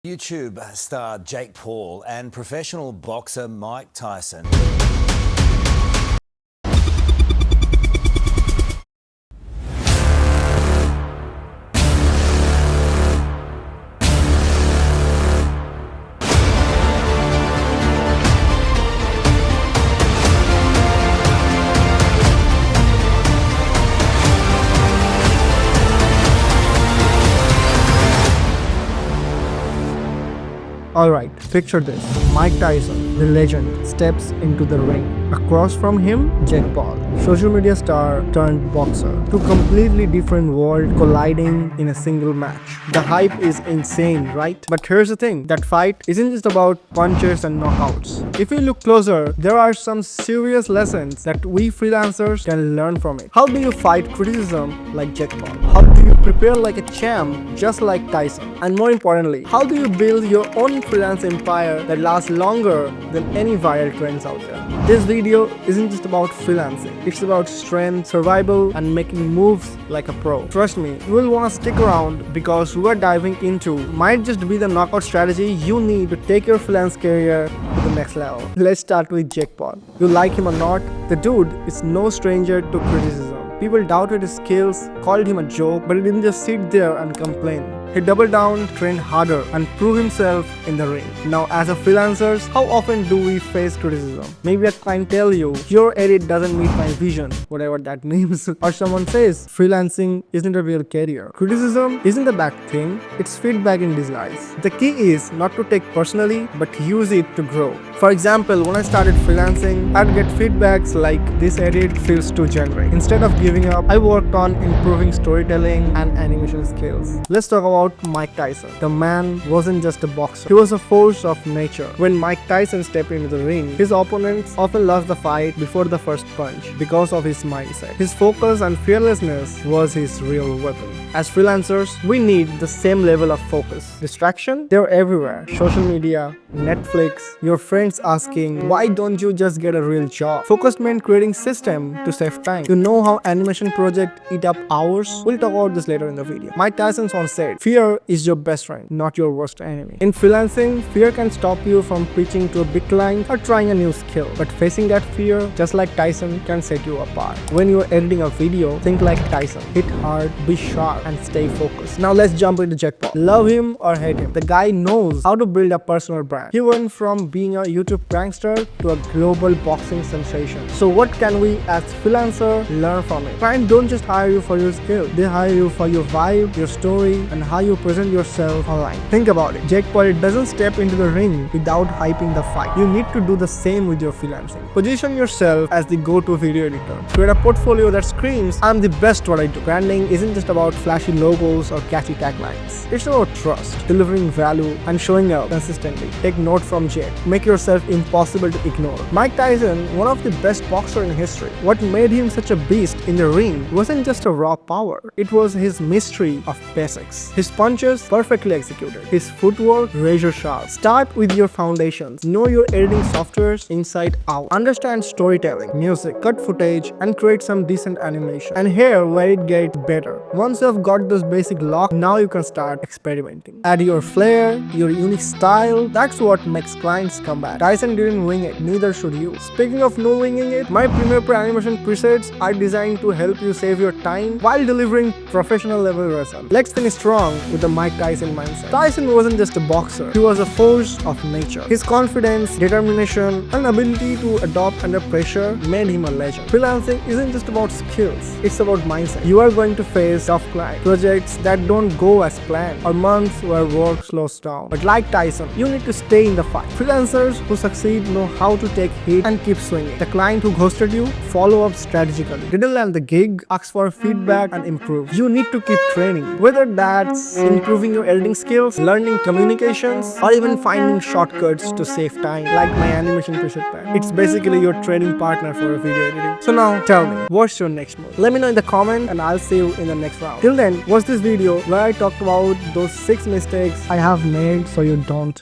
YouTube star Jake Paul and professional boxer Mike Tyson. Alright, picture this. Mike Tyson, the legend, steps into the ring. Across from him, Jake Paul, social media star turned boxer. Two completely different worlds colliding in a single match. The hype is insane, right? But here's the thing, that fight isn't just about punches and knockouts. If you look closer, there are some serious lessons that we freelancers can learn from it. How do you fight criticism like Jake Paul? How do you prepare like a champ just like Tyson? And more importantly, how do you build your own freelance empire that lasts longer than any viral trends out there? This video isn't just about freelancing. It's about strength, survival, and making moves like a pro. Trust me, you will want to stick around because we're diving into might just be the knockout strategy you need to take your freelance career to the next level. Let's start with Jake Paul. You like him or not, the dude is no stranger to criticism. People doubted his skills, called him a joke, but he didn't just sit there and complain. He doubled down, trained harder, and proved himself in the ring. Now, as a freelancers, how often do we face criticism? Maybe a client tells you, your edit doesn't meet my vision, whatever that means. Or someone says, freelancing isn't a real career. Criticism isn't a bad thing, it's feedback in disguise. The key is not to take personally, but use it to grow. For example, when I started freelancing, I'd get feedbacks like, this edit feels too generic. Instead of giving up, I worked on improving storytelling and animation skills. Let's talk about Mike Tyson. The man wasn't just a boxer, he was a force of nature. When Mike Tyson stepped into the ring, his opponents often lost the fight before the first punch because of his mindset. His focus and fearlessness was his real weapon. As freelancers, we need the same level of focus. Distraction? They're everywhere. Social media, Netflix, your friends asking, why don't you just get a real job? Focus meant creating system to save time. You know how animation projects eat up hours? We'll talk about this later in the video. Mike Tyson once said, fear is your best friend, not your worst enemy. In freelancing, fear can stop you from pitching to a big client or trying a new skill. But facing that fear, just like Tyson, can set you apart. When you're editing a video, think like Tyson. Hit hard, be sharp, and stay focused. Now let's jump into Jake Paul. Love him or hate him, the guy knows how to build a personal brand. He went from being a YouTube prankster to a global boxing sensation. So what can we as freelancers learn from it? Clients don't just hire you for your skill, they hire you for your vibe, your story, and how you present yourself online. Think about it. Jake Paul doesn't step into the ring without hyping the fight. You need to do the same with your freelancing. Position yourself as the go-to video editor. Create a portfolio that screams, I'm the best what I do. Branding isn't just about flashy logos or catchy taglines. It's about trust, delivering value, and showing up consistently. Take note from Jake. Make yourself impossible to ignore. Mike Tyson, one of the best boxers in history. What made him such a beast in the ring wasn't just a raw power. It was his mystery of basics. His punches perfectly executed. His footwork razor sharp. Start with your foundations. Know your editing softwares inside out. Understand storytelling, music, cut footage, and create some decent animation. And here where it gets better. Once you've got those basic locked, now you can start experimenting. Add your flair, your unique style. That's what makes clients come back. Tyson didn't wing it, neither should you. Speaking of no winging it, my Premiere Pro animation presets are designed to help you save your time while delivering professional level results. Let's finish strong with the Mike Tyson mindset. Tyson wasn't just a boxer, he was a force of nature. His confidence, determination, and ability to adapt under pressure made him a legend. Freelancing isn't just about skills, it's about mindset. You are going to face tough clients, projects that don't go as planned, or months where work slows down. But like Tyson, you need to stay in the fight. Freelancers who succeed know how to take hit and keep swinging. The client who ghosted you, follow up strategically. Didn't land the gig, ask for feedback and improve. You need to keep training, whether that's improving your editing skills, learning communications, or even finding shortcuts to save time, like my animation preset pack. It's basically your training partner for video editing. So now, tell me, what's your next move? Let me know in the comment and I'll see you in the next round. Till then, watch this video where I talked about those 6 mistakes I have made so you don't.